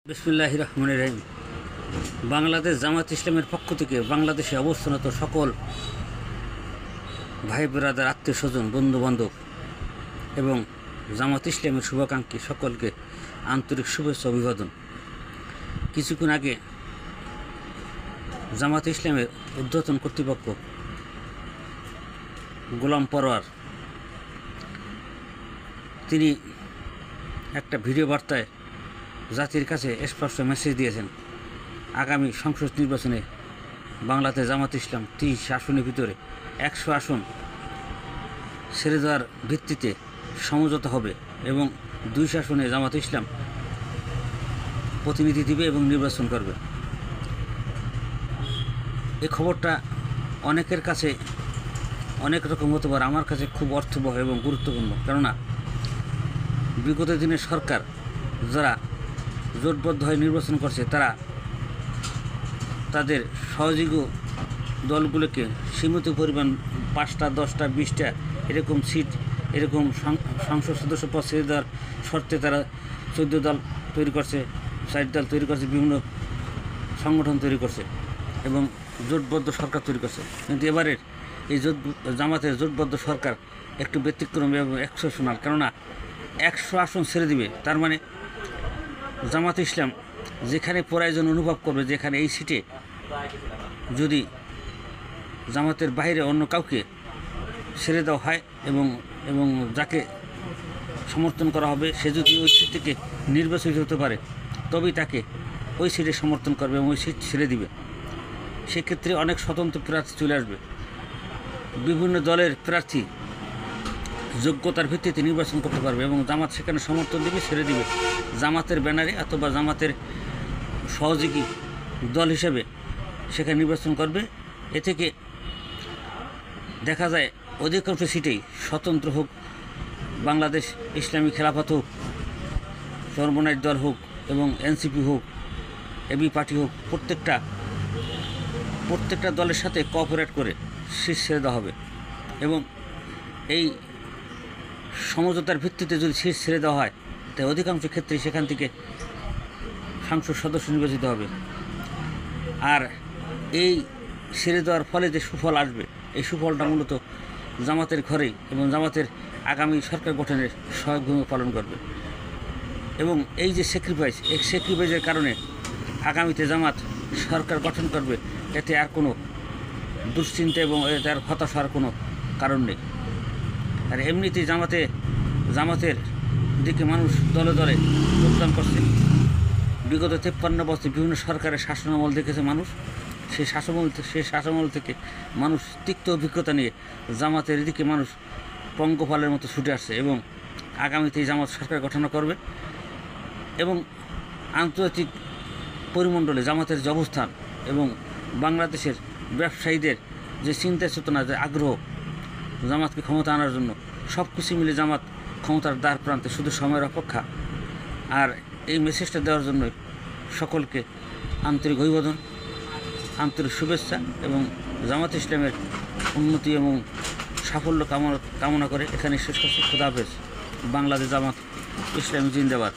বিসমিল্লাহির রহমানির রহিম। বাংলাদেশ জামাত ইসলামের পক্ষ থেকে বাংলাদেশে অবস্থানরত সকল ভাই ব্রাদার, আত্মীয় স্বজন, বন্ধুবান্ধব এবং জামাত ইসলামের শুভাকাঙ্ক্ষী সকলকে আন্তরিক শুভেচ্ছা অভিবাদন। কিছুক্ষণ আগে জামাত ইসলামের ঊর্ধ্বতন কর্তৃপক্ষ গোলাম পরোয়ার তিনি একটা ভিডিও বার্তায় জাতির কাছে স্পষ্ট মেসেজ দিয়েছেন, আগামী সংসদ নির্বাচনে বাংলাদেশ জামাত ইসলাম 30 আসনের ভিতরে 100 আসন ছেড়ে দেওয়ার ভিত্তিতে সমঝোতা হবে এবং 200 আসনে জামাত ইসলাম প্রতিনিধি দিবে এবং নির্বাচন করবে। এই খবরটা অনেকের কাছে অনেক রকম হতে পারে, আমার কাছে খুব অর্থবহ এবং গুরুত্বপূর্ণ। কেননা বিগত দিনের সরকার যারা জোটবদ্ধ হয়ে নির্বাচন করছে, তারা তাদের সহযোগী দলগুলোকে সীমিত পরিমাণ 5টা, 10টা, 20টা এরকম সিট, এরকম সংসদ সদস্য পদ ছেড়ে দেওয়ার শর্তে তারা 14 দল তৈরি করছে, 4 দল তৈরি করছে, বিভিন্ন সংগঠন তৈরি করছে এবং জোটবদ্ধ সরকার তৈরি করছে। কিন্তু এবারের এই জামাতের জোটবদ্ধ সরকার একটু ব্যতিক্রম এবং এক্সেপশনাল। কেননা 100 আসন ছেড়ে দিবে, তার মানে জামাত ইসলাম যেখানে প্রয়োজন অনুভব করবে, যেখানে এই সিটে যদি জামাতের বাইরে অন্য কাউকে ছেড়ে দেওয়া হয় এবং যাকে সমর্থন করা হবে, সে যদি ওই সিট থেকে নির্বাচিত হতে পারে, তবেই তাকে ওই সিটে সমর্থন করবে এবং ওই সিট ছেড়ে দিবে। সেক্ষেত্রে অনেক স্বতন্ত্র প্রার্থী চলে আসবে, বিভিন্ন দলের প্রার্থী যোগ্যতার ভিত্তিতে নির্বাচন করতে পারবে এবং জামাত সেখানে সমর্থন দেবে, ছেড়ে দিবে। জামাতের ব্যানারে অথবা জামাতের সহযোগী দল হিসেবে সেখানে নির্বাচন করবে। এ থেকে দেখা যায় অধিকাংশ সিটেই স্বতন্ত্র হোক, বাংলাদেশ ইসলামী খেলাফত হোক, চরমনাই দল হোক এবং এনসিপি হোক, এবি পার্টি হোক, প্রত্যেকটা দলের সাথে কোঅপারেট করে সিট ছেড়ে দেওয়া হবে এবং এই সমঝোতার ভিত্তিতে যদি সিট ছেড়ে দেওয়া হয়, তাই অধিকাংশ ক্ষেত্রে সেখান থেকে সংসদ সদস্য নির্বাচিত হবে। আর এই ছেড়ে দেওয়ার ফলে যে সুফল আসবে, এই সুফলটা মূলত জামাতের ঘরেই এবং জামাতের আগামী সরকার গঠনের সহায়ক ভূমিকা পালন করবে। এবং এই যে স্যাক্রিফাইস, এই স্যাক্রিফাইসের কারণে আগামীতে জামাত সরকার গঠন করবে, এতে আর কোনো দুশ্চিন্তা এবং এতে আর হতাশ হওয়ার কোনো কারণ নেই। আর এমনিতেই জামাতের দিকে মানুষ দলে দলে যোগদান করছে। বিগত 53 বছর বিভিন্ন সরকারের শাসনামল দেখেছে মানুষ, সেই শাসনামল থেকে মানুষ তিক্ত অভিজ্ঞতা নিয়ে জামাতের দিকে মানুষ পঙ্গপালের মতো ছুটে আসছে এবং আগামীতে জামাত সরকার গঠন করবে এবং আন্তর্জাতিক পরিমণ্ডলে জামাতের যে অবস্থান এবং বাংলাদেশের ব্যবসায়ীদের যে চিন্তা চেতনা, যে আগ্রহ জামাতকে ক্ষমতা আনার জন্য, সব কিছু মিলে জামাত ক্ষমতার দ্বার প্রান্তে, শুধু সময়ের অপেক্ষা। আর এই মেসেজটা দেওয়ার জন্য সকলকে আন্তরিক অভিবাদন, আন্তরিক শুভেচ্ছা এবং জামাত ইসলামের উন্নতি এবং সাফল্য কামনা করে এখানে শেষ করছি। খোদা হাফেজ। বাংলাদেশ জামাত ইসলামী জিন্দাবাদ।